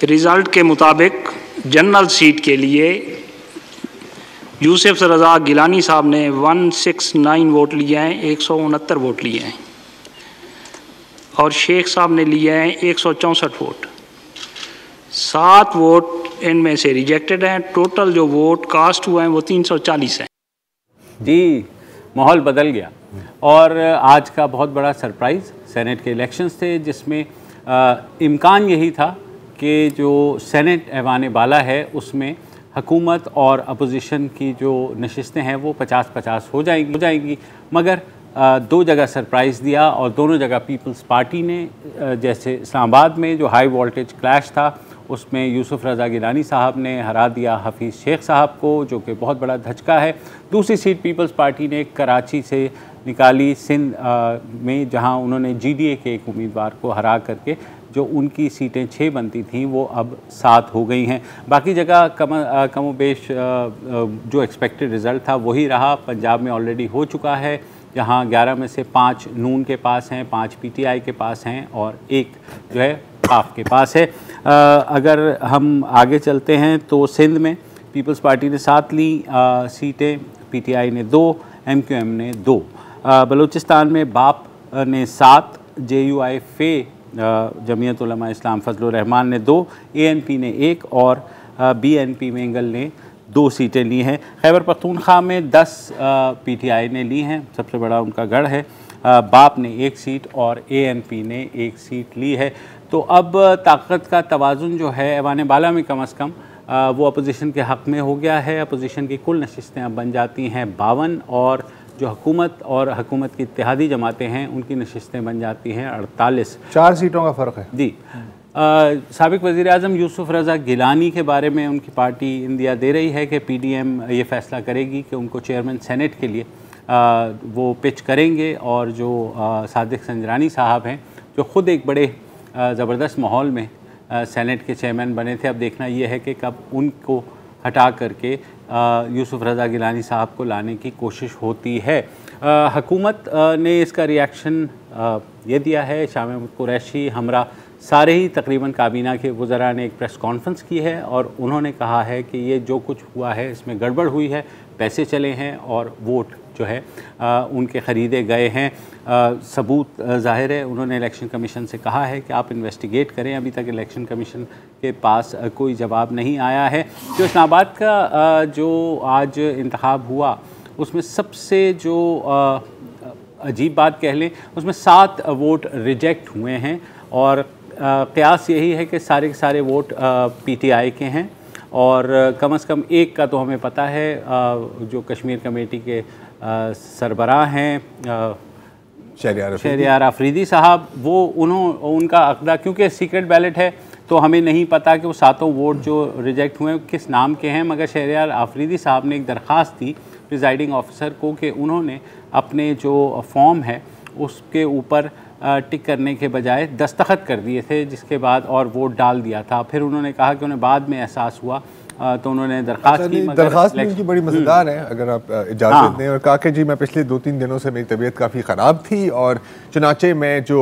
Result के मुताबिक general seat के लिए यूसुफ रज़ा गिलानी साहब ने 169 वोट लिए हैं, 169 वोट लिए हैं, और शेख साहब ने लिए हैं 164 वोट। 7 वोट इनमें से रिजेक्टेड हैं। टोटल जो वोट कास्ट हुए हैं वो 340 हैं। जी, माहौल बदल गया। और आज का बहुत बड़ा सरप्राइज़ सेनेट के इलेक्शंस थे, जिसमें इम्कान यही था कि जो सेनेट ऐवान बाला है उसमें हुकूमत और अपोजिशन की जो नशिस्तें हैं वो 50-50 हो जाएंगी। मगर 2 जगह सरप्राइज़ दिया और दोनों जगह पीपल्स पार्टी ने, जैसे इस्लामाबाद में जो हाई वोल्टेज क्लैश था उसमें यूसुफ रज़ा गिलानी साहब ने हरा दिया हफीज़ शेख साहब को, जो कि बहुत बड़ा धचका है। दूसरी सीट पीपल्स पार्टी ने कराची से निकाली, सिंध में, जहां उन्होंने GDA के एक उम्मीदवार को हरा करके जो उनकी सीटें 6 बनती थीं वो अब 7 हो गई हैं। बाकी जगह कमोबेश जो एक्सपेक्टेड रिज़ल्ट था वही रहा। पंजाब में ऑलरेडी हो चुका है, जहां 11 में से 5 नून के पास हैं, 5 PTI के पास हैं और 1 जो है काफ के पास है। अगर हम आगे चलते हैं तो सिंध में पीपल्स पार्टी ने 7 ली सीटें, PTI ने 2, MQM ने 2। बलूचिस्तान में बाप ने 7, JUI फे जमीयत उलमा इस्लाम फजलुर रहमान ने 2, ANP ने 1 और BNP मेंगल ने 2 सीटें ली हैं। खैबर पख्तूनख्वा में 10 PTI ने ली हैं, सबसे बड़ा उनका गढ़ है। बाप ने 1 सीट और ANP ने 1 सीट ली है। तो अब ताकत का तवाज़ुन जो है ऐवान बाला में कम अज़ कम वो अपोजिशन के हक़ में हो गया है। अपोजिशन की कुल नशिस्तें अब बन जाती हैं 52 और जो हुकूमत की इत्तेहादी जमातें हैं उनकी नशिस्तें बन जाती हैं 48। 4 सीटों का फ़र्क है जी। साबिक़ वज़ीर-ए-आज़म यूसुफ रज़ा गिलानी के बारे में उनकी पार्टी इंदिया दे रही है कि PDM ये फ़ैसला करेगी कि उनको चेयरमैन सेनेट के लिए वो पिच करेंगे, और जो सादिक संजरानी साहब हैं जो ख़ुद एक बड़े ज़बरदस्त माहौल में सेनेट के चेयरमैन बने थे, अब देखना ये है कि कब उनको हटा करके यूसुफ रज़ा गिलानी साहब को लाने की कोशिश होती है। हुकूमत ने इसका रिएक्शन ये दिया है। शाह महमूद कुरैशी हमरा सारे ही तकरीबन काबीना के वज़रा ने एक प्रेस कॉन्फ्रेंस की है और उन्होंने कहा है कि ये जो कुछ हुआ है इसमें गड़बड़ हुई है, पैसे चले हैं और वोट जो है उनके ख़रीदे गए हैं। सबूत ज़ाहिर है। उन्होंने इलेक्शन कमीशन से कहा है कि आप इन्वेस्टिगेट करें। अभी तक इलेक्शन कमीशन के पास कोई जवाब नहीं आया है। जो इस्लामाबाद का जो आज इंतखाब हुआ उसमें सबसे जो अजीब बात कह लें, उसमें 7 वोट रिजेक्ट हुए हैं और क़यास यही है कि सारे के सारे वोट PTI के हैं और कम से कम एक का तो हमें पता है, जो कश्मीर कमेटी के सरबराह हैं शहरियार अफरीदी साहब, वो उनका अक़दा, क्योंकि सीक्रेट बैलेट है तो हमें नहीं पता कि वो 7 वोट जो रिजेक्ट हुए किस नाम के हैं। मगर शहरियार अफरीदी साहब ने एक दरख्वास्त दी प्रिजाइडिंग ऑफिसर को कि उन्होंने अपने जो फॉर्म है उसके ऊपर टिक करने के बजाय दस्तखत कर दिए थे, जिसके बाद और वोट डाल दिया था। फिर उन्होंने कहा कि उन्हें बाद में एहसास हुआ तो उन्होंने दरख्वास्त की। दरख्वास्त भी उनकी बड़ी मज़ेदार है, अगर आप इजाज़त दें। और कहा कि जी मैं पिछले 2-3 दिनों से मेरी तबीयत काफ़ी ख़राब थी और चुनाचे मैं जो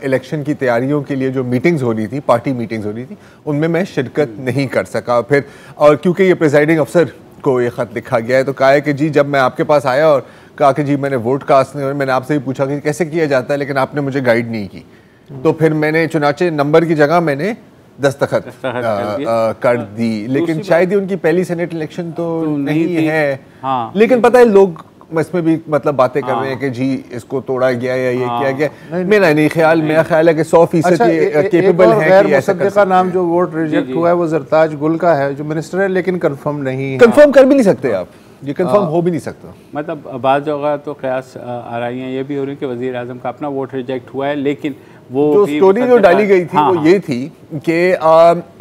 इलेक्शन की तैयारियों के लिए जो मीटिंग्स हो रही थी, पार्टी मीटिंग्स हो रही थी, उनमें मैं शिरकत नहीं कर सका। फिर और क्योंकि ये प्रिजाइडिंग अफसर को ये ख़त लिखा गया है तो कहा है कि जी जब मैं आपके पास आया और कहा कि जी मैंने वोट कास्ट नहीं, मैंने आपसे भी पूछा कि कैसे किया जाता है, लेकिन आपने मुझे गाइड नहीं की, तो फिर मैंने चुनाचे नंबर की जगह मैंने दस्तखत कर दी। लेकिन शायद ही उनकी पहली सेनेट इलेक्शन तो नहीं है। हाँ। लेकिन पता है लोग इसमें भी मतलब बातें कर रहे हैं कि जी इसको तोड़ा गया या ये किया गया। मेरा नहीं ख्याल, मेरा ख्याल है कि 100% केपेबल है कि ऐसा कर सकते। नाम जो वोट रिजेक्ट हुआ है वो जरताज गुल का है जो मिनिस्टर है, लेकिन कंफर्म नहीं है। कंफर्म कर भी नहीं सकते आप, ये कंफर्म हो भी नहीं सकता। मतलब बाज़ जगह तो क़यास आराइयाँ ये भी हो रही हैं कि वज़ीर आज़म का अपना वोट रिजेक्ट हुआ है, लेकिन वो जो स्टोरी जो डाली गई थी वो ये थी कि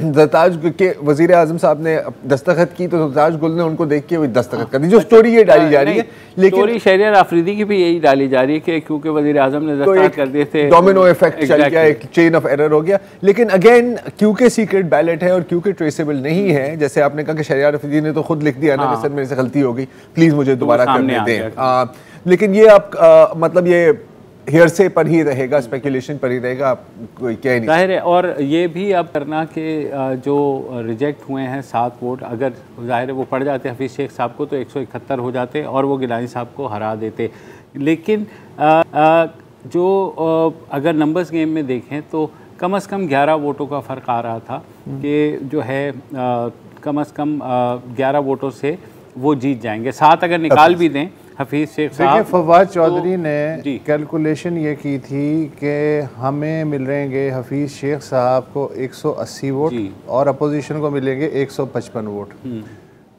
ज़रताज के वज़ीर आज़म साहब ने दस्तखत की तो ज़रताज गुल ने उनको देख के वो दस्तखत कर दी। जो स्टोरी ये डाली जा रही है, लेकिन स्टोरी शहरियार अफरीदी की भी यही डाली जा रही है कि क्योंकि वज़ीर आज़म ने दस्तखत कर दिए थे, डोमिनो इफेक्ट चल गया, एक चेन ऑफ एरर हो गया। लेकिन अगेन क्योंकि सीक्रेट बैलेट है और क्योंकि ट्रेसेबल नहीं है, जैसे आपने कहा कि शहरियार अफरीदी ने तो खुद लिख दिया ना कि सर मेरे से गलती हो गई, प्लीज़ मुझे दोबारा करने दें। लेकिन ये आप मतलब ये हियरसे पर ही रहेगा, स्पेकुलेशन पर ही रहेगा, आप कोई कह नहीं जाहिर है। और ये भी अब करना कि जो रिजेक्ट हुए हैं 7 वोट, अगर जाहिर है वो पड़ जाते हफीज़ शेख साहब को तो 171 हो जाते और वो गिलानी साहब को हरा देते। लेकिन जो अगर नंबर्स गेम में देखें तो कम से कम 11 वोटों का फ़र्क आ रहा था कि जो है कम से कम 11 वोटों से वो जीत जाएंगे। 7 अगर निकाल भी दें हफीज़ शेख साहब। फवाद चौधरी ने कैलकुलेशन ये की थी कि हमें मिलेंगे हफीज़ शेख साहब को 180 वोट और अपोजिशन को मिलेंगे 155 वोट।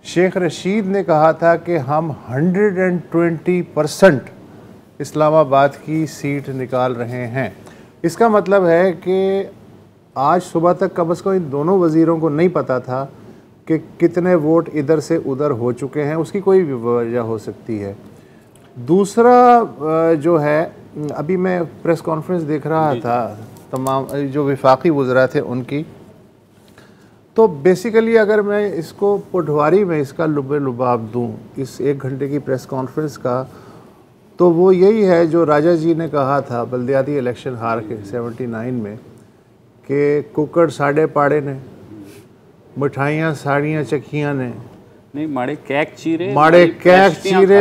शेख रशीद ने कहा था कि हम 120% इस्लामाबाद की सीट निकाल रहे हैं। इसका मतलब है कि आज सुबह तक कम से कम इन दोनों वज़ीरों को नहीं पता था कि कितने वोट इधर से उधर हो चुके हैं, उसकी कोई भी वजह हो सकती है। दूसरा जो है, अभी मैं प्रेस कॉन्फ्रेंस देख रहा था तमाम जो वफाकी वज़रा थे उनकी, तो बेसिकली अगर मैं इसको पटवारी में इसका लुबाब दूँ इस 1 घंटे की प्रेस कॉन्फ्रेंस का, तो वो यही है जो राजा जी ने कहा था बल्दियाती इलेक्शन हार के 79 में कि कुकड़ साढ़े पाड़े ने, मिठाइयाँ साड़ियाँ चखियाँ ने, नहीं माड़े कैक चीरे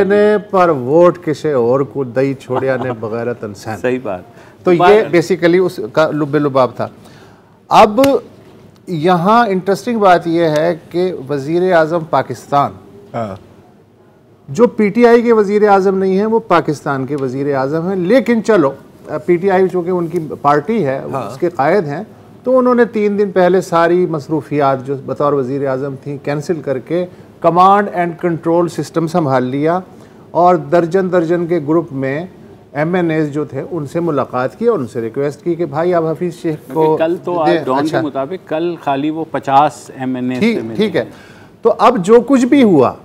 ने, पर वोट किसे और को दई छोड़िया ने बगैरत इंसान। सही बात। तो ये बेसिकली उसका लुबाब था। अब यहाँ इंटरेस्टिंग बात यह है कि वज़ीर आज़म पाकिस्तान, जो पीटीआई के वज़ीर आज़म नहीं हैं, वो पाकिस्तान के वज़ीर आज़म हैं। लेकिन चलो पीटीआई चूँकि उनकी पार्टी है, उसके कायद हैं, तो उन्होंने 3 दिन पहले सारी मसरूफियात जो बतौर वज़ीर आज़म थी कैंसिल करके कमांड एंड कंट्रोल सिस्टम संभाल लिया और दर्जन के ग्रुप में MNAs जो थे उनसे मुलाकात की और उनसे रिक्वेस्ट की कि भाई आप हफीज़ शेख को कल तो आप डॉन के मुताबिक कल खाली वो 50 MNAs ठीक है। तो अब जो कुछ भी हुआ,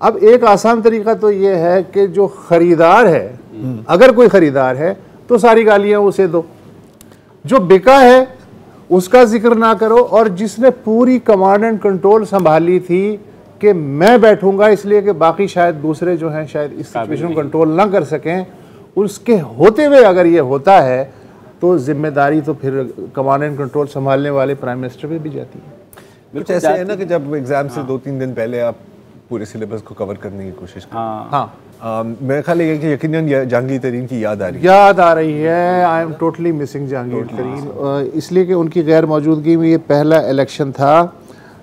अब एक आसान तरीका तो ये है कि जो ख़रीदार है, अगर कोई ख़रीदार है तो सारी गालियाँ उसे दो, जो बिका है उसका जिक्र ना करो, और जिसने पूरी कमांड एंड कंट्रोल संभाली थी कि मैं बैठूंगा इसलिए कि बाकी शायद दूसरे जो हैं शायद इस सिचुएशन को कंट्रोल ना कर सकें, उसके होते हुए अगर ये होता है तो जिम्मेदारी तो फिर कमांड एंड कंट्रोल संभालने वाले प्राइम मिनिस्टर पे भी जाती है। कुछ ऐसे है ना कि जब एग्जाम से 2-3 दिन पहले आप पूरे सिलेबस को कवर करने की कोशिश करें। मेरा ख्याल है कि यकीनन जहांगीर तरीन की याद आ रही है। I am totally missing Jahangir तरीन, इसलिए कि उनकी गैर मौजूदगी में ये पहला इलेक्शन था।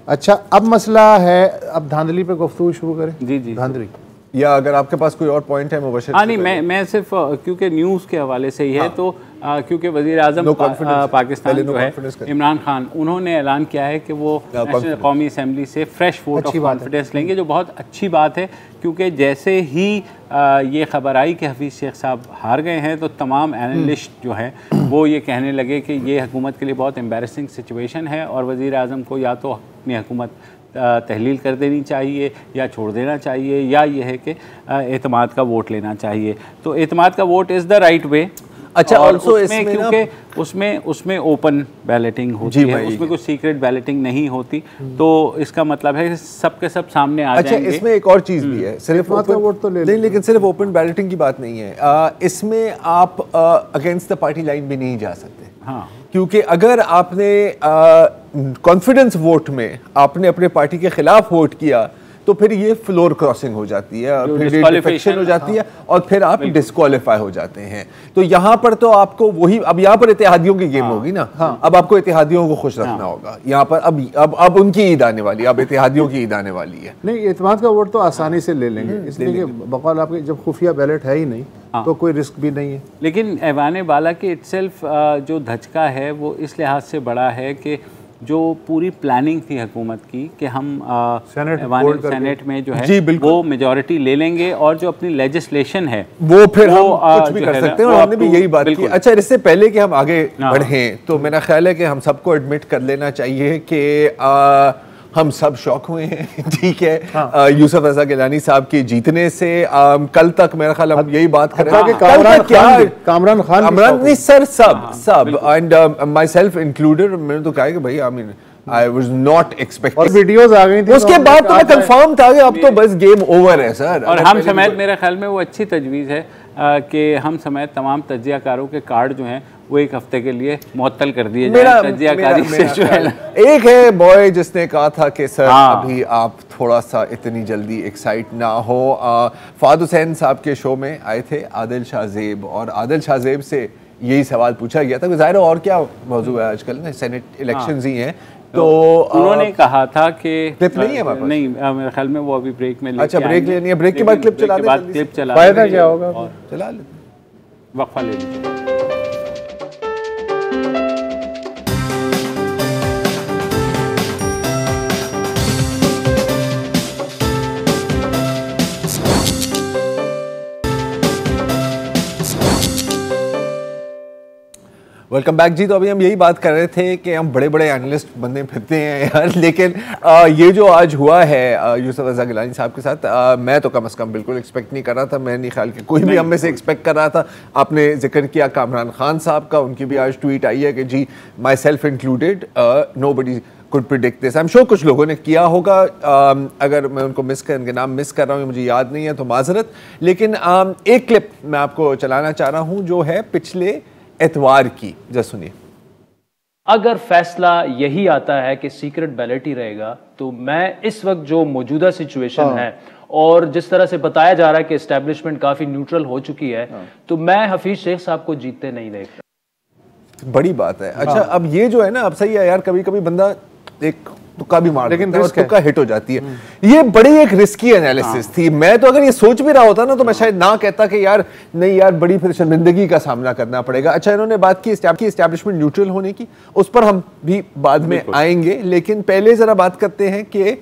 अच्छा, अब मसला है, अब धांधली पे गुफ्तगू शुरू करें। जी धांधली, या अगर आपके पास कोई और पॉइंट है मुबशर। हाँ नहीं, मैं सिर्फ क्योंकि न्यूज़ के हवाले से ही है, तो क्योंकि वज़ीर आज़म पाकिस्तान जो है इमरान खान, उन्होंने ऐलान किया है कि वो नेशनल कौमी असम्बली से फ्रेश वोट ऑफ कॉन्फिडेंस लेंगे, जो बहुत अच्छी बात है। क्योंकि जैसे ही ये खबर आई कि हफीज़ शेख साहब हार गए हैं तो तमाम एनालिस्ट जो हैं वो ये कहने लगे कि ये हुकूमत के लिए बहुत एम्बैरेसिंग सिचुएशन है और वज़ीर आज़म को या तो अपनी हुकूमत तहलील कर देनी चाहिए या छोड़ देना चाहिए, या ये है कि एतमाद का वोट लेना चाहिए। तो एतमाद का vote is the right way. अच्छा, और उसमें क्योंकि उसमें ओपन बैलेटिंग होती है, उसमें कोई सीक्रेट बैलेटिंग नहीं होती, तो इसका मतलब है कि सबके सब सामने आ जाएंगे। इसमें एक और चीज़ भी है, सिर्फ वोट तो नहीं, लेकिन सिर्फ ओपन बैलेटिंग की बात नहीं है। इसमें आप अगेंस्ट द पार्टी लाइन भी नहीं जा सकते। हाँ, क्योंकि अगर आपने कॉन्फिडेंस वोट में आपने अपने पार्टी के खिलाफ वोट किया तो फिर ये फ्लोर क्रॉसिंग हो जाती है और फिर डिफेक्शन हो जाती है और फिर आप डिस्क्वालीफाई हो जाते हैं। तो यहाँ पर तो आपको वही, अब यहाँ पर इत्तेहादियों की गेम होगी ना। अब आपको इत्तेहादियों को खुश रखना होगा। यहाँ पर अब उनकी ईद आने वाली है, अब इत्तेहादियों की ईद आने वाली है। नहीं, एतमाद का वोट तो आसानी से ले लेंगे, इसलिए कि बकौल आपके जब खुफिया बैलेट है ही नहीं तो कोई रिस्क भी नहीं है। लेकिन ऐवान बाला की इटसेल्फ जो धचका है वो इस लिहाज से बड़ा है कि जो पूरी प्लानिंग थी हुकूमत की कि हम सेनेट में जो है वो मेजॉरिटी ले लेंगे और जो अपनी लेजिस्लेशन है वो फिर हम कुछ भी कर सकते हैं, और हमने भी यही बात की। अच्छा, इससे पहले कि हम आगे बढ़ें तो मेरा ख्याल है कि हम सबको एडमिट कर लेना चाहिए कि हम सब शौक हुए हैं। ठीक है, यूसुफ रज़ा गिलानी साहब के जीतने से कल तक मेरा ख्याल हम यही बात कर रहे हैं। कामरान खान नहीं सर, सब एंड माई सेल्फ इंक्लूडेड। मैंने तो कहा कि भाई I was not expecting। और वीडियोस आ गई थी, उसके बाद तो मैं कंफर्म था कि अब तो बस गेम ओवर है सर। और हम समेत मेरे ख्याल में वो अच्छी तजवीज़ है कि हम समेत तमाम तजियाकारों के कार्ड जो हैं वो एक हफ्ते के लिए मुअत्तल कर दिए मेरा जाए तजियाकारी से जो है ना। एक है बॉय जिसने कहा था कि सर अभी आप थोड़ा सा इतनी जल्दी एक्साइट ना हो। फाद हुसैन साहब के शो में आए थे आदिल शाहजेब, और आदिल शाहजेब से यही सवाल पूछा गया था कि ज़ाहिर और क्या मौजूद है आजकल ना, सेनेट इलेक्शंस ही हैं, तो उन्होंने कहा था कि क्लिप नहीं है हमारे पास? नहीं, मेरे ख्याल में वो अभी ब्रेक में अच्छा ब्रेक लेनी है, ब्रेक के बाद क्लिप चला दें, क्लिप चला फायदा क्या होगा, चला लेते, वक्फा ले लीजिए। वेलकम बैक जी। तो अभी हम यही बात कर रहे थे कि हम बड़े बड़े एनालिस्ट बनने फिरते हैं यार, लेकिन ये जो आज हुआ है यूसुफ रज़ा गिलानी साहब के साथ, मैं तो कम से कम बिल्कुल एक्सपेक्ट नहीं कर रहा था। मैं नहीं ख्याल कि कोई भी हम में से एक्सपेक्ट कर रहा था। आपने जिक्र किया कामरान खान साहब का, उनकी भी आज ट्वीट आई है कि जी myself included nobody could predict this. I am sure कुछ लोगों ने किया होगा, अगर मैं उनको उनके नाम मिस कर रहा हूँ, मुझे याद नहीं है तो माजरत। लेकिन एक क्लिप मैं आपको चलाना चाह रहा हूँ जो है पिछले एतवार की, जरा सुनिए। अगर फैसला यही आता है कि सीक्रेट बैलेट ही रहेगा, तो मैं इस वक्त जो मौजूदा सिचुएशन है और जिस तरह से बताया जा रहा है कि एस्टेब्लिशमेंट काफी न्यूट्रल हो चुकी है, तो मैं हफीज शेख साहब को जीतते नहीं देखता। बड़ी बात है। अच्छा अब ये जो है ना, अब सही है यार, कभी कभी बंदा एक तुक्का भी मार लेकिन देता है और तुक्का हिट हो जाती है। ये बड़ी एक रिस्की एनालिसिस थी। मैं तो अगर ये सोच भी रहा होता ना तो मैं शायद ना कहता कि यार नहीं यार, बड़ी फिर शर्मिंदगी का सामना करना पड़ेगा। अच्छा इन्होंने बात की एस्टैब्लिशमेंट न्यूट्रल होने की, उस पर हम भी बाद में आएंगे, लेकिन पहले जरा बात करते हैं कि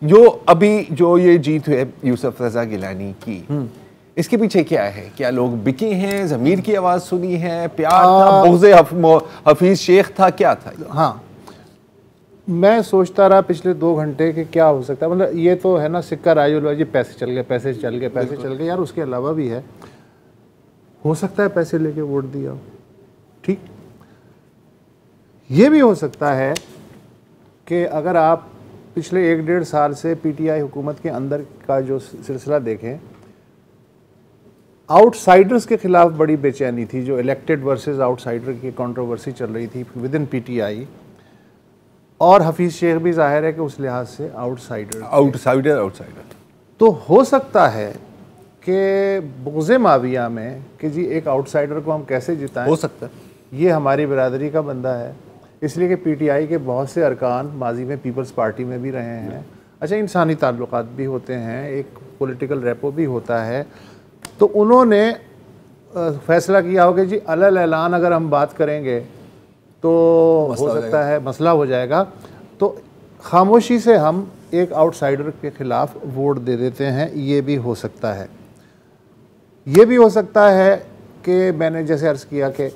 जो अभी जो ये जीत है यूसुफ रज़ा गिलानी की, इसके पीछे क्या है? क्या लोग बिके हैं, ज़मीर की आवाज़ सुनी है, प्यार था, बुग़्ज़े हफीज शेख था, क्या था? हाँ, मैं सोचता रहा पिछले 2 घंटे कि क्या हो सकता है। मतलब ये तो है ना सिक्का राजू जी, पैसे चल गए, पैसे चल गए, पैसे चल गए यार। उसके अलावा भी है, हो सकता है पैसे लेके वोट दिया हो, ठीक। ये भी हो सकता है कि अगर आप पिछले 1-1.5 साल से पीटीआई हुकूमत के अंदर का जो सिलसिला देखें, आउटसाइडर्स के खिलाफ बड़ी बेचैनी थी। जो इलेक्टेड वर्सेस आउटसाइडर की कंट्रोवर्सी चल रही थी विद इन पीटीआई, और हफीज शेख भी जाहिर है कि उस लिहाज से आउटसाइडर तो हो सकता है कि बुग़्ज़े माविया में कि जी एक आउटसाइडर को हम कैसे जिताएं, हो सकता है ये हमारी बिरादरी का बंदा है, इसलिए कि पीटीआई के बहुत से अरकान माजी में पीपल्स पार्टी में भी रहे हैं। अच्छा, इंसानी ताल्लुकात भी होते हैं, एक पॉलिटिकल रेपो भी होता है, तो उन्होंने फैसला किया हो कि जी अलल ऐलान अगर हम बात करेंगे तो हो सकता है मसला हो जाएगा, तो खामोशी से हम एक आउटसाइडर के खिलाफ वोट दे देते हैं। ये भी हो सकता है। ये भी हो सकता है कि मैंने जैसे अर्ज़ किया कि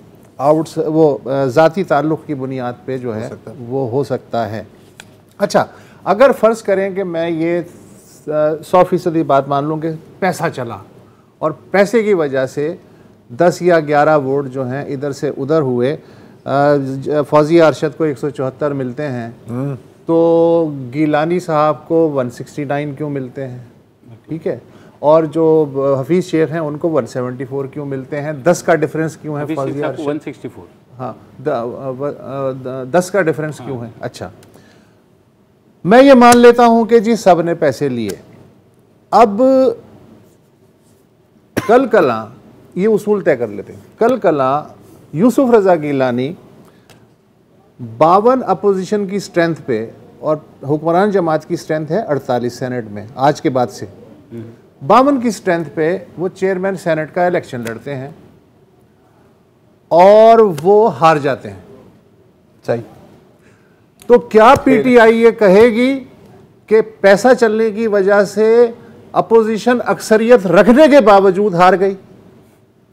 ज़ाती ताल्लुक़ की बुनियाद पे जो है वो हो सकता है। अच्छा, अगर फ़र्ज़ करें कि मैं ये 100% बात मान लूँ कि पैसा चला और पैसे की वजह से 10 या 11 वोट जो हैं इधर से उधर हुए, फौजिया अरशद को 174 मिलते हैं, तो गिलानी साहब को 169 क्यों मिलते हैं, ठीक है, और जो हफीज शेख हैं उनको 174 क्यों मिलते हैं? 10 का डिफरेंस क्यों है? फौजिया अरशद 164, हाँ, 10 का डिफरेंस क्यों है? अच्छा, मैं ये मान लेता हूं कि जी सब ने पैसे लिए। अब कल कला ये उसूल तय कर लेते हैं। कल कला यूसुफ रज़ा गिलानी 52 अपोजिशन की स्ट्रेंथ पे, और हुक्मरान जमात की स्ट्रेंथ है 48 सेनेट में आज के बाद से, 52 की स्ट्रेंथ पे वो चेयरमैन सेनेट का इलेक्शन लड़ते हैं और वो हार जाते हैं। सही। तो क्या पीटीआई ये कहेगी कि पैसा चलने की वजह से अपोजिशन अक्सरियत रखने के बावजूद हार गई?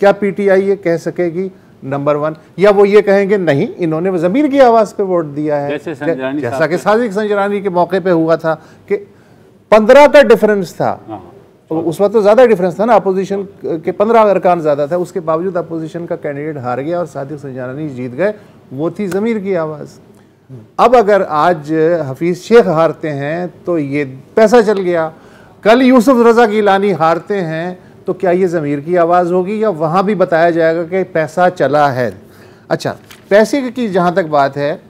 क्या पीटीआई ये कह सकेगी? नंबर 1। या वो ये कहेंगे नहीं, इन्होंने ज़मीर की आवाज़ पे वोट दिया है, जैसा कि साजिद संजरानी के मौके पे हुआ था कि 15 का डिफरेंस था। उस वक्त तो ज़्यादा डिफरेंस था ना, अपोजिशन के 15 अरकान ज़्यादा था, उसके बावजूद अपोजिशन का कैंडिडेट हार गया और सादिक संजरानी जीत गए। वो थी ज़मीर की आवाज़। अब अगर आज हफीज़ शेख हारते हैं तो ये पैसा चल गया, कल यूसुफ रज़ा गिलानी हारते हैं तो क्या ये ज़मीर की आवाज़ होगी या वहाँ भी बताया जाएगा कि पैसा चला है? अच्छा, पैसे की जहाँ तक बात है,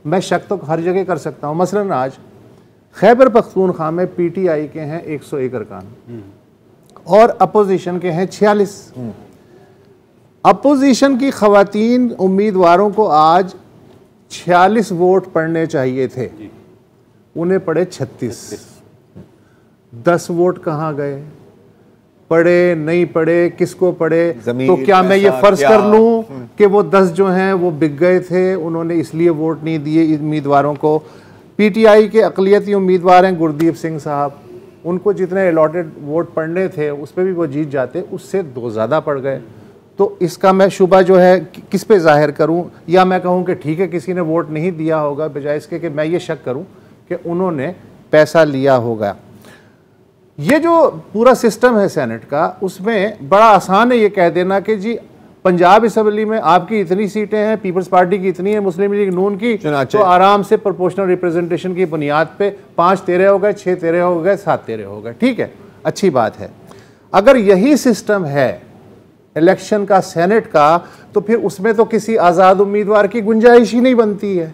मैं शक तो हर जगह कर सकता हूँ। मसलन आज खैबर पख्तूनख्वा में PTI के हैं 101 अरकान और अपोजिशन के हैं 46। अपोजिशन की खवातीन उम्मीदवारों को आज 46 वोट पड़ने चाहिए थे, उन्हें पड़े 36। 10 वोट कहाँ गए? पड़े नहीं पड़े, किसको पड़े? तो क्या मैं ये फर्ज कर लूं कि वो 10 जो हैं वो बिक गए थे, उन्होंने इसलिए वोट नहीं दिए उम्मीदवारों को? PTI के अक़लियती उम्मीदवार हैं गुरदीप सिंह साहब, उनको जितने अलॉटेड वोट पड़ने थे उस पर भी वो जीत जाते, उससे 2 ज़्यादा पड़ गए। तो इसका मैं शुबा जो है किस पे ज़ाहिर करूं? या मैं कहूं कि ठीक है किसी ने वोट नहीं दिया होगा, बजाय इसके कि मैं ये शक करूं कि उन्होंने पैसा लिया होगा। ये जो पूरा सिस्टम है सेनेट का, उसमें बड़ा आसान है ये कह देना कि जी पंजाब असम्बली में आपकी इतनी सीटें हैं, पीपल्स पार्टी की इतनी है, मुस्लिम लीग नून की, तो आराम से प्रोपोर्शनल रिप्रेजेंटेशन की बुनियाद पे 5 13 हो गए, 6 13 हो गए, 7 13 हो गए। ठीक है, अच्छी बात है। अगर यही सिस्टम है इलेक्शन का सेनेट का, तो फिर उसमें तो किसी आज़ाद उम्मीदवार की गुंजाइश ही नहीं बनती है।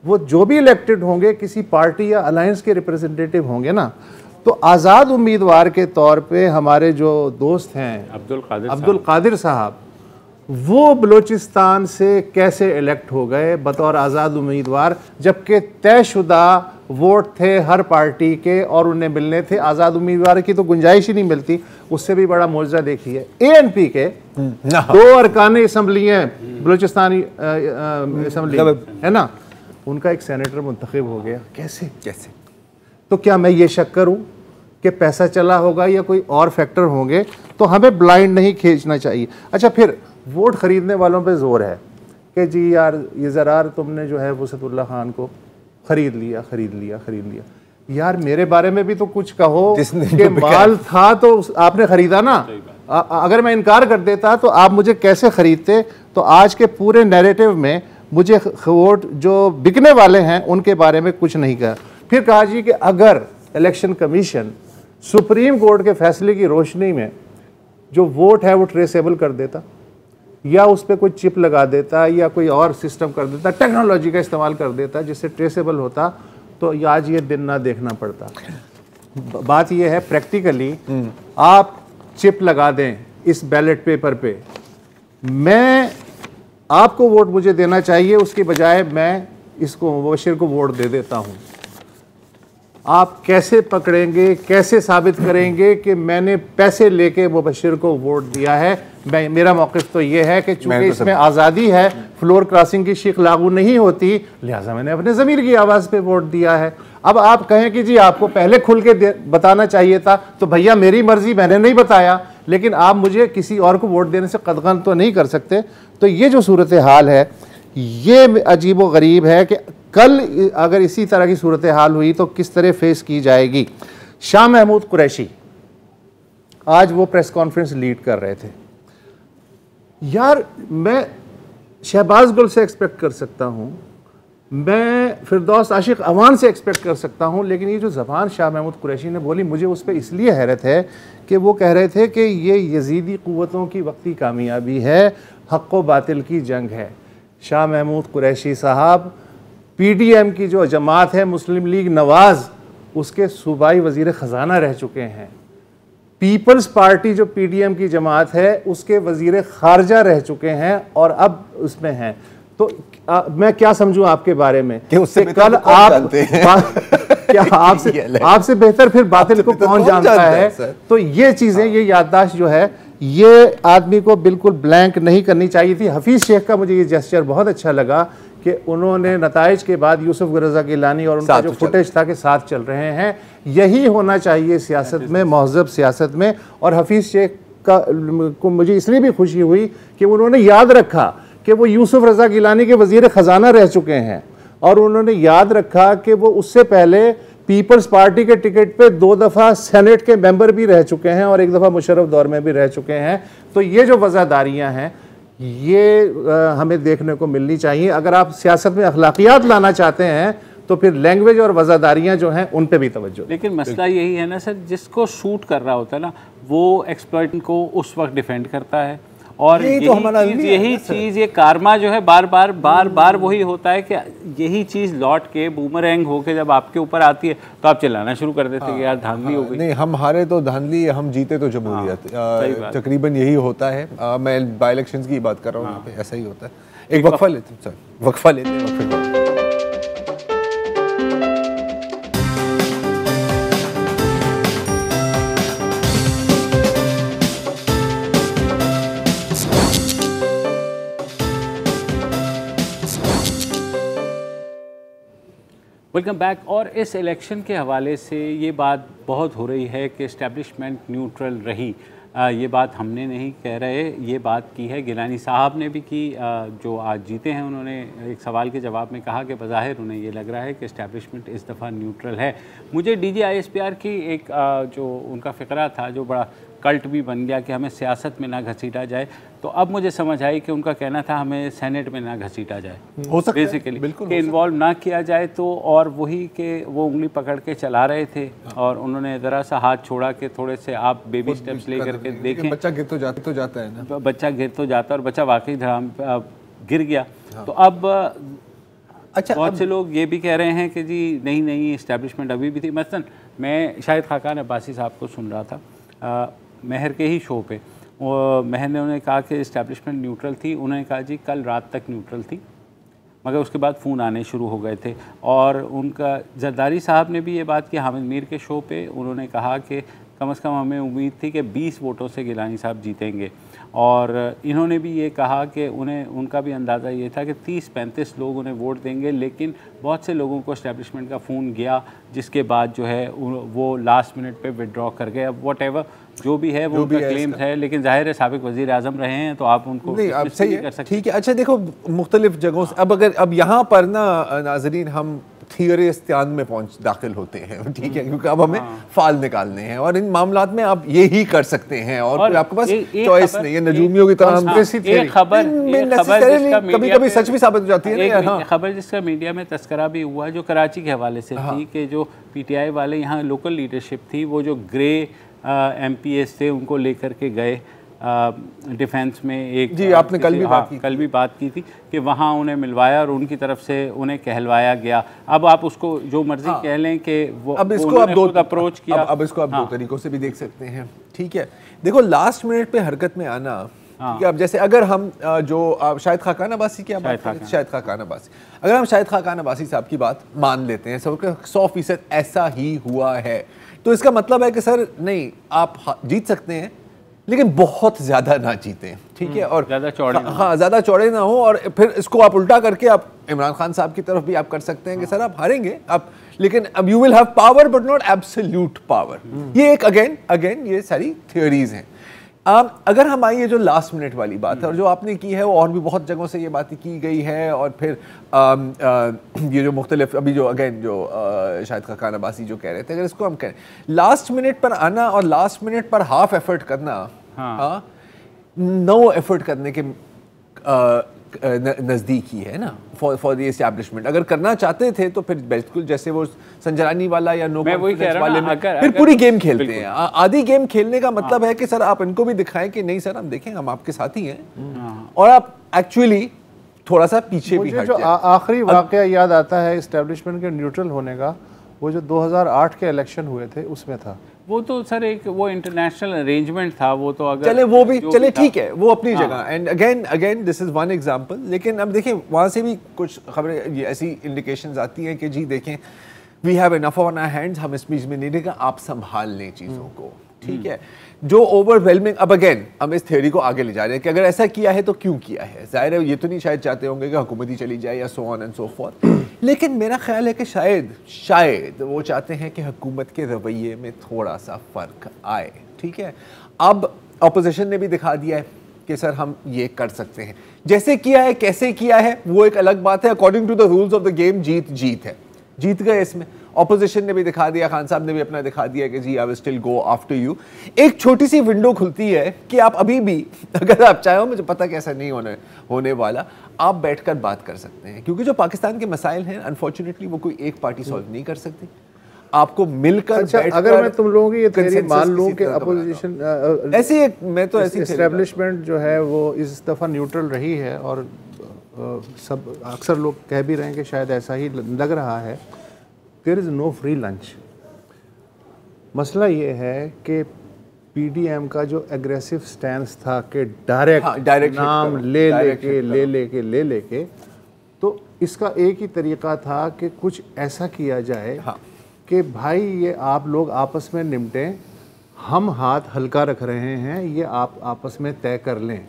वो जो भी इलेक्टेड होंगे किसी पार्टी या अलायंस के रिप्रेजेंटेटिव होंगे ना, तो आज़ाद उम्मीदवार के तौर पे हमारे जो दोस्त हैं अब्दुल कादिर साहब, वो बलूचिस्तान से कैसे इलेक्ट हो गए बतौर आज़ाद उम्मीदवार, जबकि तयशुदा वोट थे हर पार्टी के और उन्हें मिलने थे? आज़ाद उम्मीदवार की तो गुंजाइश ही नहीं मिलती। उससे भी बड़ा मौजज़ा देखिए, ANP के 2 अरकान असम्बली हैं, बलूचिस्तानी असम्बली है ना, उनका एक सेनेटर मुंतखब हो गया। कैसे? तो क्या मैं ये शक करूं कि पैसा चला होगा या कोई और फैक्टर होंगे? तो हमें ब्लाइंड नहीं खींचना चाहिए। अच्छा, फिर वोट खरीदने वालों पे जोर है कि जी यार ये ज़रार तुमने जो है वसतुल्लाह खान को खरीद लिया। यार मेरे बारे में भी तो कुछ कहो कि माल था तो आपने खरीदा ना। अगर मैं इनकार कर देता तो आप मुझे कैसे खरीदते? तो आज के पूरे नैरेटिव में मुझे वोट जो बिकने वाले हैं उनके बारे में कुछ नहीं कहा। फिर कहा जी कि अगर इलेक्शन कमीशन सुप्रीम कोर्ट के फैसले की रोशनी में जो वोट है वो ट्रेसेबल कर देता या उस पर कोई चिप लगा देता या कोई और सिस्टम कर देता, टेक्नोलॉजी का इस्तेमाल कर देता जिससे ट्रेसेबल होता, तो आज ये दिन ना देखना पड़ता। बात ये है प्रैक्टिकली आप चिप लगा दें इस बैलेट पेपर पे, मैं आपको वोट मुझे देना चाहिए, उसके बजाय मैं इसको मुबशिर को वोट दे देता हूँ। आप कैसे पकड़ेंगे, कैसे साबित करेंगे कि मैंने पैसे लेके मुबशिर को वोट दिया है? मेरा मौक़िफ़ तो ये है कि चूंकि इसमें आज़ादी है, फ्लोर क्रॉसिंग की शिक लागू नहीं होती, लिहाजा मैंने अपने ज़मीर की आवाज़ पे वोट दिया है। अब आप कहें कि जी आपको पहले खुल के बताना चाहिए था, तो भैया मेरी मर्जी, मैंने नहीं बताया, लेकिन आप मुझे किसी और को वोट देने से कतगन तो नहीं कर सकते। तो ये जो सूरत हाल है ये अजीब व गरीब है कि कल अगर इसी तरह की सूरत हाल हुई तो किस तरह फेस की जाएगी। शाह महमूद कुरैशी आज वो प्रेस कॉन्फ्रेंस लीड कर रहे थे। यार मैं शहबाज गुल से एक्सपेक्ट कर सकता हूँ, मैं फिरदौस आशिक अवान से एक्सपेक्ट कर सकता हूँ, लेकिन ये जो ज़बान शाह महमूद कुरैशी ने बोली, मुझे उस पर इसलिए हैरत है कि वो कह रहे थे कि ये यजीदी क़ुव्वतों की वक्ती कामयाबी है, हक़ व बातिल की जंग है। शाह महमूद कुरैशी साहब PDM की जो जमात है मुस्लिम लीग नवाज़, उसके सूबाई वज़ीर ख़जाना रह चुके हैं। पीपल्स पार्टी जो PDM की जमात है उसके वज़ीर ख़ारजा रह चुके हैं और अब उसमें हैं। तो मैं क्या समझूं आपके बारे में कि उससे कल आप क्या आपसे बेहतर फिर बातिल को कौन जानता है? तो ये चीज़ें, ये याददाश्त जो है ये आदमी को बिल्कुल ब्लैंक नहीं करनी चाहिए थी। हफीज़ शेख का मुझे ये जेस्चर बहुत अच्छा लगा कि उन्होंने नताइज के बाद यूसुफ रज़ा गिलानी और उनका जो फुटेज था कि साथ चल रहे हैं। यही होना चाहिए सियासत में, महज़ब सियासत में। और हफीज़ शेख को मुझे इसलिए भी खुशी हुई कि उन्होंने याद रखा कि वो यूसुफ रज़ा गिलानी के वज़ीर ख़जाना रह चुके हैं और उन्होंने याद रखा कि वो उससे पहले पीपल्स पार्टी के टिकट पे 2 दफ़ा सेनेट के मेंबर भी रह चुके हैं और 1 दफ़ा मुशर्रफ दौर में भी रह चुके हैं। तो ये जो वज़ादारियाँ हैं ये हमें देखने को मिलनी चाहिए। अगर आप सियासत में अखलाकियात लाना चाहते हैं तो तो फिर लैंग्वेज और वज़ादारियाँ जो हैं उन पे भी तवज्जो। लेकिन मसला यही है ना सर, जिसको शूट कर रहा होता है ना वो एक्सप्लॉइट को उस वक्त डिफेंड करता है, और यही चीज़ ये कारमा जो है बार बार वही होता है कि यही चीज़ लौट के बूमरैंग होके जब आपके ऊपर आती है तो आप चिल्लाना शुरू कर देते हैं कि यार धांधली हो गई। नहीं, हम हारे तो धांधली, हम जीते तो जमहूरियत, तकरीबन यही होता है। मैं बाई इलेक्शंस की बात कर रहा हूँ, यहाँ पे ऐसा ही होता है। एक वक्फा लेते हैं सर, वक्फा लेते हैं वक्फे बाद। Welcome back. और इस इलेक्शन के हवाले से ये बात बहुत हो रही है कि इस्टेब्लिशमेंट न्यूट्रल रही। ये बात हमने नहीं कह रहे, ये बात की है गिलानी साहब ने भी की, जो आज जीते हैं। उन्होंने एक सवाल के जवाब में कहा कि बज़ाहिर उन्हें ये लग रहा है कि इस्टेब्लिशमेंट इस दफ़ा न्यूट्रल है। मुझे DGISPR की एक जो उनका फ़िक्रा था जो बड़ा कल्ट भी बन गया कि हमें सियासत में ना घसीटा जाए, तो अब मुझे समझ आई कि उनका कहना था हमें सेनेट में ना घसीटा जाए, हो सकता है बेसिकली बिल्कुल कि इन्वॉल्व ना किया जाए। तो और वही कि वो उंगली पकड़ के चला रहे थे और उन्होंने ज़रा सा हाथ छोड़ा कि थोड़े से आप बेबी स्टेप्स ले करके देखें। बच्चा गिर तो जाता है ना, बच्चा गिर तो जाता है और बच्चा वाकई धड़ाम गिर गया। तो अब अच्छा, बहुत से लोग ये भी कह रहे हैं कि जी नहीं इस्टेब्लिशमेंट अभी भी थी। मसलन मैं शाहिद खाकान अब्बासी साहब को सुन रहा था महर के ही शो पे, और महर ने उन्हें कहा कि इस्टेब्लिशमेंट न्यूट्रल थी। उन्होंने कहा जी कल रात तक न्यूट्रल थी, मगर उसके बाद फ़ोन आने शुरू हो गए थे। और उनका जरदारी साहब ने भी ये बात की हामिद मीर के शो पे, उन्होंने कहा कि कम से कम हमें उम्मीद थी कि 20 वोटों से गिलानी साहब जीतेंगे। और इन्होंने भी ये कहा कि उनका भी अंदाज़ा ये था कि 30-35 लोग उन्हें वोट देंगे, लेकिन बहुत से लोगों को इस्टेब्लिशमेंट का फ़ोन गया, जिसके बाद जो है वो लास्ट मिनट पे विड्रॉ कर गए। अब वॉट जो भी है वो उनका क्लेम है, लेकिन जाहिर है साबिक वज़ीर आज़म रहे हैं तो आप उनको नहीं, आप सही है, ठीक है। अच्छा देखो, मुख्तलिफ जगहों से अब यहाँ पर ना नाज़रीन हम थियरिस्तान में दाखिल होते हैं, ठीक है, क्योंकि अब हमें फाल निकालने हैं और इन मामलात में आप ये ही कर सकते हैं और आपके पास चॉइस नहीं है। नजूमियों की तरह कभी-कभी सच भी साबित हो जाती है। एक खबर जिसका मीडिया में तस्करा भी हुआ जो कराची के हवाले से थी कि जो PTI वाले यहाँ लोकल लीडरशिप थी, वो जो ग्रे MPs थे उनको लेकर के गए डिफेंस में। एक जी आपने कल भी बात की थी कि वहाँ उन्हें मिलवाया और उनकी तरफ से उन्हें कहलवाया गया। अब आप उसको जो मर्जी कह लें कि वो अब इसको आप दो अप्रोच किया, अब इसको आप दो तरीकों से भी देख सकते हैं, ठीक है। देखो लास्ट मिनट पे हरकत में आना, ठीक है। अब जैसे अगर हम जो शाहिद खाकान अब्बासी की शाहिद खाकान अब्बासी, अगर हम शाहिद खाकान अब्बासी साहब की बात मान लेते हैं 100% ऐसा ही हुआ है, तो इसका मतलब है कि सर नहीं, आप जीत सकते हैं लेकिन बहुत ज़्यादा ना जीतें, ठीक है, और ज़्यादा चौड़े ना हो। और फिर इसको आप उल्टा करके आप इमरान खान साहब की तरफ भी आप कर सकते हैं कि सर आप हारेंगे आप, लेकिन अब you will have power but not absolute power. ये एक अगेन ये सारी थियोरीज हैं। अगर हम आइए जो लास्ट मिनट वाली बात है और जो आपने की है वो और भी बहुत जगहों से ये बातें की गई है, और फिर ये जो मुख्तलिफ अभी जो अगेन जो शाहिद खाकान अब्बासी जो कह रहे थे, अगर इसको हम कहें लास्ट मिनट पर आना और लास्ट मिनट पर हाफ एफर्ट करना, नो एफर्ट करने के नज़दीक ही है ना फॉर द एस्टैब्लिशमेंट। अगर करना चाहते थे तो फिर बिल्कुल जैसे वो संजरानी वाला या नो कॉन्फिडेंस वाले में फिर पूरी गेम खेलते हैं। आधी गेम खेलने का मतलब है कि सर आप इनको भी दिखाएं कि नहीं सर हम देखें हम आपके साथ ही हैं, और आप एक्चुअली थोड़ा सा पीछे भी हट जाए। आखिरी वाकया याद आता है इस्टेब्लिशमेंट के न्यूट्रल होने का, वो जो 2008 के इलेक्शन हुए थे उसमें था। वो तो सर एक वो इंटरनेशनल अरेंजमेंट था, वो तो अगर चले वो भी चले ठीक है, वो अपनी जगह। And again this is one example. लेकिन अब देखें वहाँ से भी कुछ खबरें ऐसी इंडिकेशंस आती हैं कि जी देखें we have enough on our hands, हम इस बीच में नहीं रहेगा, आप संभाल लें चीज़ों को, ठीक है। जो ओवरवेलमिंग, अब अगेन हम इस थ्योरी को आगे ले जा रहे हैं कि अगर ऐसा किया है तो क्यों किया है। जाहिर है ये तो नहीं शायद चाहते होंगे कि हुकूमत ही चली जाए या so on and so forth, लेकिन मेरा ख्याल है कि शायद वो चाहते हैं कि हुकूमत के रवैये में थोड़ा सा फ़र्क आए, ठीक है। अब अपोजिशन ने भी दिखा दिया है कि सर हम ये कर सकते हैं। जैसे किया है कैसे किया है वो एक अलग बात है। According to the rules of the game जीत है, जीत गए इसमें, ऑपोजिशन ने भी दिखा दिया, खान साहब ने भी अपना दिखा दिया कि जी I will still go after you. एक छोटी सी विंडो खुलती है कि आप अभी भी अगर आप चाहो, मुझे पता कि ऐसा नहीं होने वाला, आप बैठकर बात कर सकते हैं, क्योंकि जो पाकिस्तान के मसाइल हैं अनफॉर्चुनेटली वो कोई एक पार्टी सॉल्व नहीं कर सकती। आपको मिलकर अच्छा, अगर मैं तुम लोगों की ये थ्योरी मान लूं कि अपोजिशन ऐसी एक, मैं तो ऐसी एस्टेब्लिशमेंट जो है वो इस दफ़ा न्यूट्रल रही है, और सब अक्सर लोग कह भी रहे हैं कि शायद ऐसा ही लग रहा है, there is no free lunch. मसला ये है कि पीडीएम का जो एग्रेसिव स्टैंस था कि डायरेक्ट नाम ले लेके, तो इसका एक ही तरीका था कि कुछ ऐसा किया जाए कि भाई ये आप लोग आपस में निपटें, हम हाथ हल्का रख रहे हैं, ये आप आपस में तय कर लें।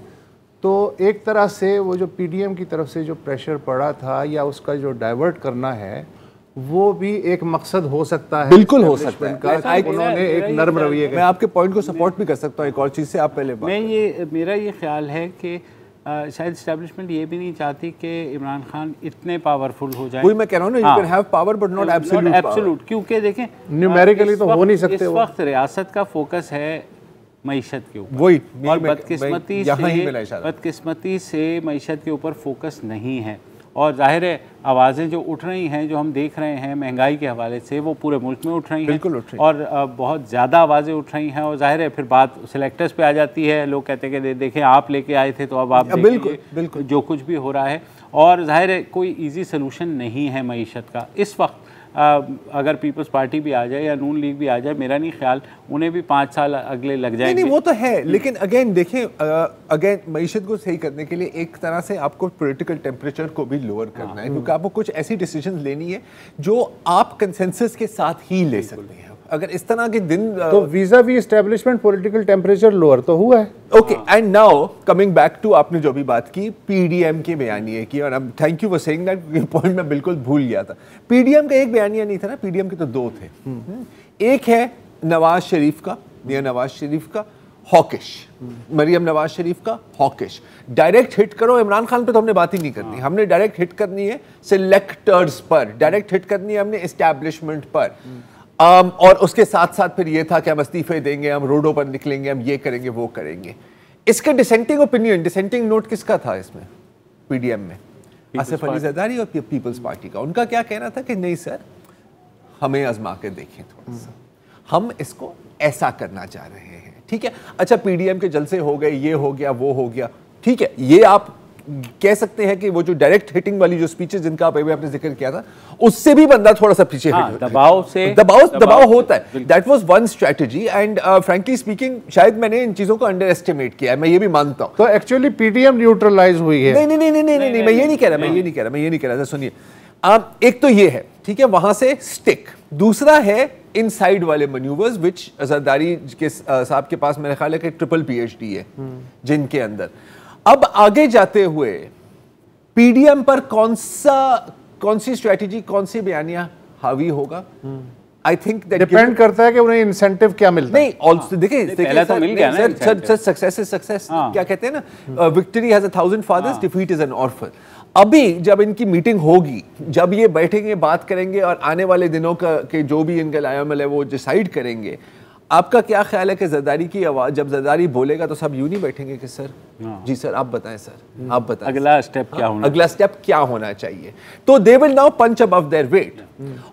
तो एक तरह से वो जो पीडीएम की तरफ से जो प्रेशर पड़ा था या उसका जो डाइवर्ट करना है, वो भी एक मकसद हो सकता है, बिल्कुल हो सकता है। उन्होंने एक नर्म रवैये, मैं आपके पॉइंट को सपोर्ट भी कर सकता हूँ। एक और चीज़ से आप पहले मेरा ये ख्याल है कि शायद इस्टेब्लिशमेंट ये भी नहीं चाहती कि इमरान खान इतने पावरफुल हो जाए। वही मैं कह रहा हूँ ना, you can have power but not absolute, क्योंकि देखें न्यूमेरिकली तो हो नहीं सकते। इस वक्त रियासत का फोकस है मईशत के ऊपर, वही, और बदकिस्मती से मईशत के ऊपर फोकस नहीं है। और जाहिर है आवाज़ें जो उठ रही हैं, जो हम देख रहे हैं महंगाई के हवाले से, वो पूरे मुल्क में उठ रही हैं, बिल्कुल उठ रही हैं, और बहुत ज़्यादा आवाज़ें उठ रही हैं। और जाहिर है फिर बात सिलेक्टर्स पे आ जाती है, लोग कहते हैं कि देखें आप लेके आए थे तो अब आप बिल्कुल जो कुछ भी हो रहा है। और जाहिर है कोई ईजी सलूशन नहीं है मईशत का इस वक्त। अगर पीपल्स पार्टी भी आ जाए या नून लीग भी आ जाए, मेरा नहीं ख्याल उन्हें भी 5 साल अगले लग जाएंगे। नहीं, वो तो है, लेकिन अगेन देखें, अगेन मईशत को सही करने के लिए एक तरह से आपको पॉलिटिकल टेम्परेचर को भी लोअर करना है, क्योंकि आपको कुछ ऐसी डिसीजन लेनी है जो आप कंसेंसस के साथ ही ले सकते हैं। अगर इस तरह के दिन तो vis-a-vis establishment political temperature lower तो हुआ है। Okay, and now coming back to आपने जो भी बात की पीडीएम के बयानिए की, और अब thank you for saying that, ये पॉइंट मैं बिल्कुल भूल गया था। पीडीएम का एक बयानिया नहीं था ना, पीडीएम के तो 2 थे। एक है नवाज शरीफ का, मियां नवाज शरीफ का हॉकिश, मरियम नवाज शरीफ का हॉकिश, डायरेक्ट हिट करो। इमरान खान पे तो हमने बात ही नहीं करनी, हमने डायरेक्ट हिट करनी है सिलेक्टर्स पर, डायरेक्ट हिट करनी है हमने एस्टैब्लिशमेंट पर। और उसके साथ साथ फिर ये था कि हम इस्तीफे देंगे, हम रोडों पर निकलेंगे, हम ये करेंगे वो करेंगे। इसका डिसेंटिंग ओपिनियन, डिसेंटिंग नोट किसका था इसमें पीडीएम में? आसिफ अली जरदारी और पीपल्स पार्टी का। उनका क्या कहना था कि नहीं सर, हमें आजमा के देखें थोड़ा सा, हम इसको ऐसा करना चाह रहे हैं। ठीक है, अच्छा पीडीएम के जलसे हो गए, ये हो गया वो हो गया, ठीक है, ये आप कह सकते हैं कि वो जो डायरेक्ट हिटिंग वाली जो स्पीचेस जिनका आपने जिक्र किया था, उससे भी बंदा थोड़ा सा पीछे दबाव होता है। That was one strategy, and frankly speaking शायद मैंने इन चीजों को अंडर एस्टिमेट किया है, मैं ये भी मानता हूं। तो एक्चुअली पीडीएम न्यूट्रलाइज हुई है। नहीं, मैं ये नहीं कह रहा, सुनिए, एक तो ये है, ठीक है, वहां से स्टिक। दूसरा है इनसाइड वाले मैन्यूवर्स, विच जरदारी के साहब के पास मेरे ख्याल है कि ट्रिपल पीएचडी है, जिनके अंदर अब आगे जाते हुए पीडीएम पर कौन सी स्ट्रेटजी, कौन सी बयानियां हावी होगा, आई थिंक दैट डिपेंड करता है कि उन्हें इंसेंटिव क्या मिलता है। नहीं, ऑल्सो देखिए तो मिल गया ना सर, सक्सेस इज सक्सेस, क्या कहते हैं ना, victory has 1000 fathers, defeat is an orphan. अभी जब इनकी मीटिंग होगी, जब ये बैठेंगे, बात करेंगे, और आने वाले दिनों का के जो भी इनका लायामल है वो डिसाइड करेंगे, आपका क्या ख्याल है कि जरदारी की आवाज, जब जरदारी बोलेगा तो सब यूं नहीं बैठेंगे कि सर जी सर आप बताएं, सर आप बताएं, अगला स्टेप क्या होना चाहिए। तो they will now punch above their weight.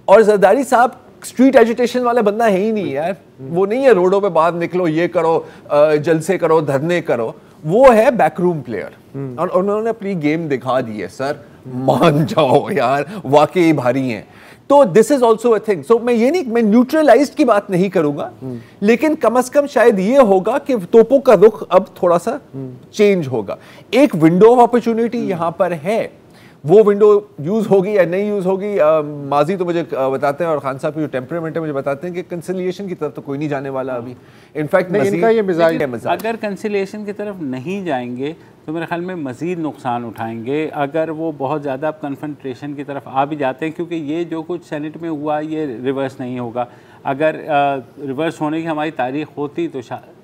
और जरदारी साहब स्ट्रीट एजुटेशन वाला बंदा है ही नहीं यार, वो नहीं है रोडों पे बाहर निकलो, ये करो, जलसे करो, धरने करो, वो है बैकरूम प्लेयर। और उन्होंने अपनी गेम दिखा दी है सर, मान जाओ यार, वाकई भारी हैं। तो this is also a thing. So मैं न्यूट्रलाइज्ड की बात नहीं करूंगा, लेकिन कम से कम शायद ये होगा कि तोपों का रुख अब थोड़ा सा चेंज होगा। एक विंडो ऑफ अपॉर्चुनिटी यहां पर है, वो विंडो यूज होगी या नहीं यूज होगी, माजी तो मुझे बताते हैं, और खान साहब की जो टेम्परामेंट है मुझे बताते हैं कि कंसिलिएशन की तरफ तो कोई नहीं जाने वाला अभी। इनफैक्ट इनका ये मिजाज है, अगर कंसिलिएशन की तरफ नहीं जाएंगे तो मेरे ख्याल में मज़ीद नुकसान उठाएंगे। अगर वो बहुत ज़्यादा कन्फ्रंटेशन की तरफ आ भी जाते हैं, क्योंकि ये जो कुछ सेनेट में हुआ ये रिवर्स नहीं होगा। अगर रिवर्स होने की हमारी तारीख होती तो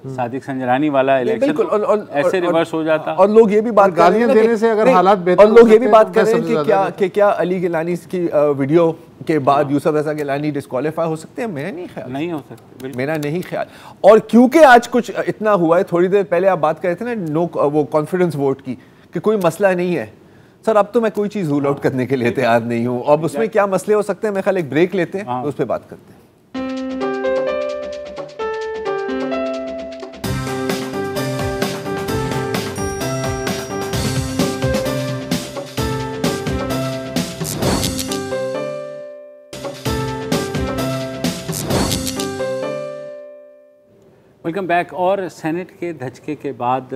सादिक संजरानी वाला इलेक्शन ऐसे रिवर्स हो जाता। और लोग ये भी बात गालियां देने से अगर हालात बेहतर, और लोग ये भी बात कर रहे हैं कि क्या अली गिलानी की वीडियो के बाद यूसुफ रज़ा गिलानी डिस्क्वालीफाई हो सकते हैं? मेरा नहीं ख्याल, नहीं हो सकते, मेरा नहीं ख्याल। और क्योंकि आज कुछ इतना हुआ है, थोड़ी देर पहले आप बात कर रहे थे ना नो वो कॉन्फिडेंस वोट की, कि कोई मसला नहीं है सर, अब तो मैं कोई चीज़ रूल आउट करने के लिए तैयार नहीं हूँ। अब उसमें क्या मसले हो सकते हैं, मैं ख्याल एक ब्रेक लेते हैं, उस पर बात करते हैं। Welcome back. और सेनेट के धचके के बाद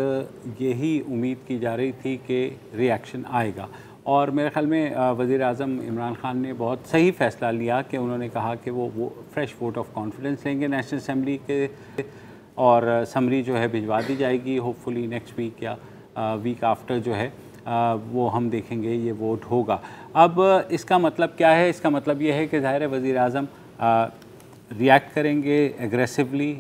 यही उम्मीद की जा रही थी कि रिएक्शन आएगा, और मेरे ख्याल में वज़ीर आज़म इमरान खान ने बहुत सही फ़ैसला लिया कि उन्होंने कहा कि वो फ्रेश वोट ऑफ कॉन्फिडेंस लेंगे नेशनल असम्बली के, और समरी जो है भिजवा दी जाएगी होपफुली नेक्स्ट वीक या वीक आफ्टर जो है वो हम देखेंगे ये वोट होगा। अब इसका मतलब क्या है? इसका मतलब ये है कि ज़ाहिर है वज़ीर आज़म रिएक्ट करेंगे एग्रेसिवली,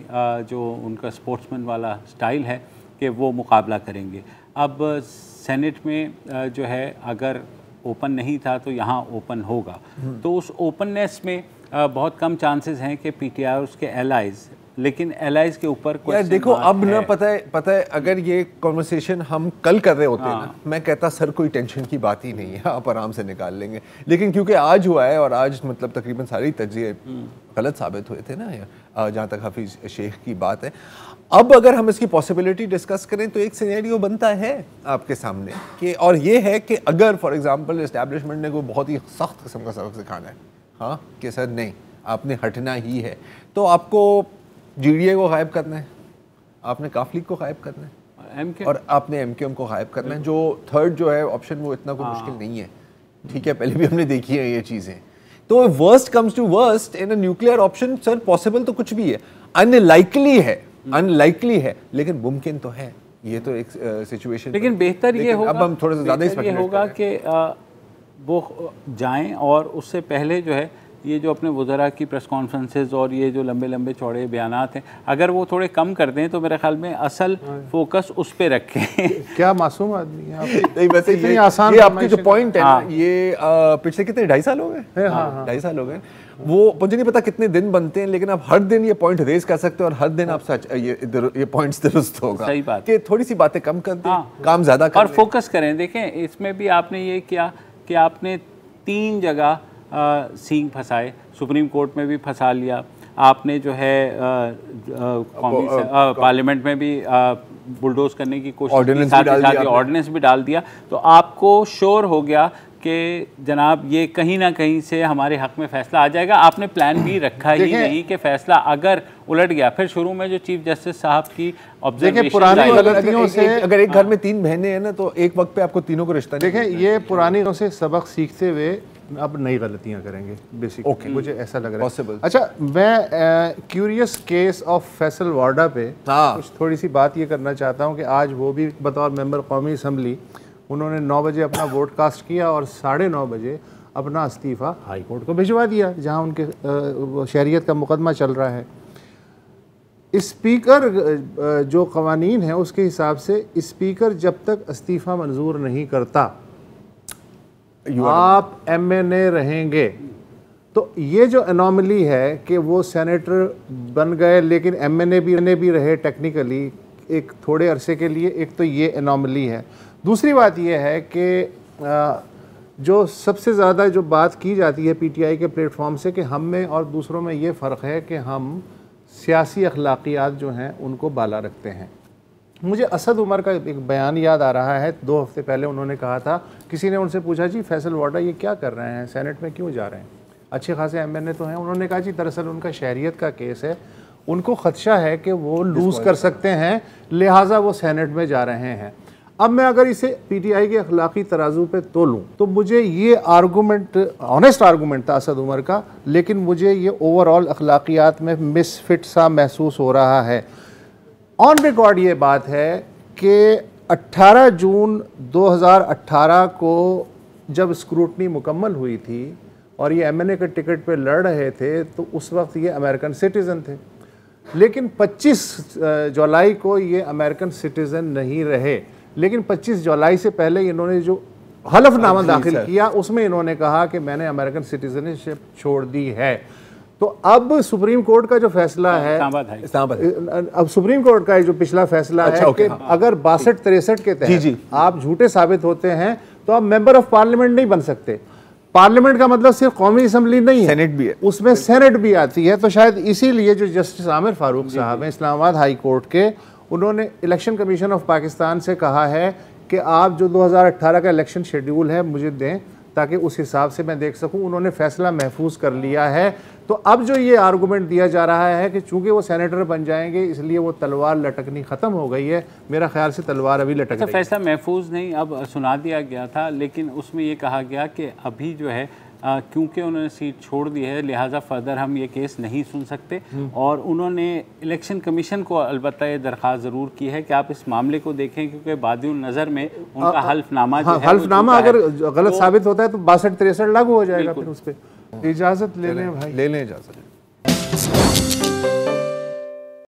जो उनका स्पोर्ट्समैन वाला स्टाइल है कि वो मुकाबला करेंगे। अब सेनेट में जो है अगर ओपन नहीं था तो यहाँ ओपन होगा, तो उस ओपननेस में बहुत कम चांसेस हैं कि पीटीआई उसके एलाइज, लेकिन एलाइज के ऊपर यार देखो अब ना पता है अगर ये कॉन्वर्सेशन हम कल कर रहे होते ना, मैं कहता सर कोई टेंशन की बात ही नहीं है, आप आराम से निकाल लेंगे। लेकिन क्योंकि आज हुआ है और आज मतलब तकरीबन सारी तज्ज़िये गलत साबित हुए थे ना, जहाँ तक हाफिज शेख की बात है। अब अगर हम इसकी पॉसिबिलिटी डिस्कस करें तो एक सिनेरियो बनता है आपके सामने कि, और ये है कि अगर फॉर एग्जांपल एस्टैब्लिशमेंट ने कोई बहुत ही सख्त किस्म का सबक सिखाना है, हाँ कि सर नहीं आपने हटना ही है, तो आपको जीडीए को गायब करना है, आपने काफ लीग को गायब करना है, और आपने एमक्यूएम को गायब करना है। जो थर्ड जो है ऑप्शन वो इतना कोई मुश्किल नहीं है, ठीक है, पहले भी हमने देखी है ये चीज़ें। तो worst comes to worst in a nuclear option sir possible तो कुछ भी है, अनलाइकली है, लेकिन मुमकिन तो है। ये तो एक सिचुएशन, लेकिन बेहतर ये होगा, अब हम थोड़ा सा ज़्यादा ये होगा कि वो जाएं, और उससे पहले जो है ये जो अपने वज़रा की प्रेस कॉन्फ्रेंसेस और ये जो लंबे लंबे चौड़े बयानात हैं, अगर वो थोड़े कम कर दें तो मेरे ख्याल में असल फोकस उस पे रखें। क्या मासूम आदमी है आप। नहीं वैसे ये आसान, ये आपकी जो पॉइंट है ना, ये पिछले कितने 2.5 साल हो गए, 2.5 साल हो गए, वो मुझे नहीं पता कितने दिन बनते हैं, लेकिन आप हर दिन ये पॉइंट रेज कर सकते हो और हर दिन आप सच ये पॉइंट्स दुरुस्त होगा। सही बात कि थोड़ी सी बातें कम कर दें, काम ज़्यादा और फोकस करें। देखें इसमें भी आपने ये किया कि आपने 3 जगह सींग फंसाए, सुप्रीम कोर्ट में भी फंसा लिया आपने, जो है पार्लियामेंट में भी बुलडोज करने की कोशिश की, साथ ही ऑर्डिनेंस भी डाल दिया, तो आपको श्योर हो गया कि जनाब ये कहीं ना कहीं से हमारे हक में फैसला आ जाएगा। आपने प्लान भी रखा ही नहीं कि फैसला अगर उलट गया, फिर शुरू में जो चीफ जस्टिस साहब की ऑब्जर्वेशन, अगर एक घर में 3 बहनें हैं ना, तो एक वक्त पे आपको तीनों को रिश्ता, देखें ये पुरानी से सबक सीखते हुए अब नई गलतियां करेंगे बेसिक, मुझे ऐसा लग रहा है। अच्छा, मैं curious case of Faisal Wardha पे कुछ थोड़ी सी बात ये करना चाहता हूँ कि आज वो भी बतौर मेंबर कौमी असम्बली उन्होंने 9 बजे अपना वोट कास्ट किया और 9:30 बजे अपना इस्तीफ़ा हाई कोर्ट को भिजवा दिया, जहाँ उनके शहरियत का मुकदमा चल रहा है। स्पीकर जो कवानीन है उसके हिसाब से स्पीकर जब तक इस्तीफ़ा मंजूर नहीं करता आप एमएनए रहेंगे। तो ये जो एनॉमली है कि वो सेनेटर बन गए लेकिन एमएनए भी रहे टेक्निकली एक थोड़े अरसे के लिए, एक तो ये एनॉमली है। दूसरी बात ये है कि जो सबसे ज़्यादा जो बात की जाती है पीटीआई के प्लेटफॉर्म से कि हम में और दूसरों में ये फ़र्क है कि हम सियासी अखलाकियात जो हैं उनको बाला रखते हैं। मुझे असद उमर का एक बयान याद आ रहा है, 2 हफ्ते पहले उन्होंने कहा था, किसी ने उनसे पूछा जी फैसल वार्डा ये क्या कर रहे हैं, सेनेट में क्यों जा रहे हैं, अच्छे खासे एमएनए तो हैं। उन्होंने कहा जी दरअसल उनका शहरियत का केस है, उनको खदशा है कि वो लूज़ कर सकते हैं, लिहाजा वो सेनेट में जा रहे हैं। अब मैं अगर इसे पीटीआई के अखलाकी तराजू पे तोलूं तो मुझे ये आर्गूमेंट, ऑनेस्ट आर्गूमेंट था असद उमर का, लेकिन मुझे ये ओवरऑल अखलाकियात में मिसफिट सा महसूस हो रहा है। ऑन रिकॉर्ड ये बात है कि 18 जून 2018 को जब स्क्रूटनी मुकम्मल हुई थी और ये एमएनए के टिकट पे लड़ रहे थे, तो उस वक्त ये अमेरिकन सिटीज़न थे। लेकिन 25 जुलाई को ये अमेरिकन सिटीजन नहीं रहे। लेकिन 25 जुलाई से पहले इन्होंने जो हलफनामा दाखिल किया उसमें इन्होंने कहा कि मैंने अमेरिकन सिटीजनशिप छोड़ दी है। तो अब सुप्रीम कोर्ट का जो फैसला है, अब सुप्रीम कोर्ट का जो पिछला फैसला है कि अगर 62-63 के तहत आप झूठे साबित होते हैं तो आप मेंबर ऑफ पार्लियामेंट नहीं बन सकते। पार्लियामेंट का मतलब सिर्फ कौमी असम्बली नहीं है, सेनेट भी है, उसमें सेनेट भी आती है। तो शायद इसीलिए जो जस्टिस आमिर फारूक साहब हैं इस्लामाबाद हाई कोर्ट के, उन्होंने इलेक्शन कमीशन ऑफ पाकिस्तान से कहा है कि आप जो 2018 का इलेक्शन शेड्यूल है मुझे दें ताकि उस हिसाब से मैं देख सकूं। उन्होंने फैसला महफूज कर लिया है। तो अब जो ये आर्गूमेंट दिया जा रहा है कि चूंकि वो सेनेटर बन जाएंगे इसलिए वो तलवार लटकनी ख़त्म हो गई है, मेरा ख्याल से तलवार अभी लटक रही है। फैसला महफूज नहीं, अब सुना दिया गया था, लेकिन उसमें ये कहा गया कि अभी जो है क्योंकि उन्होंने सीट छोड़ दी है लिहाजा फर्दर हम ये केस नहीं सुन सकते। और उन्होंने इलेक्शन कमीशन को अलबत्ता ये दरख्वास्त ज़रूर की है कि आप इस मामले को देखें क्योंकि बादिउन नज़र में उनका हल्फनामा जो है, हल्फनामा अगर गलत साबित होता है तो 62-63 लागू हो जाएगा फिर उस पर। इजाज़त ले लें भाई, ले लें इजाज़त।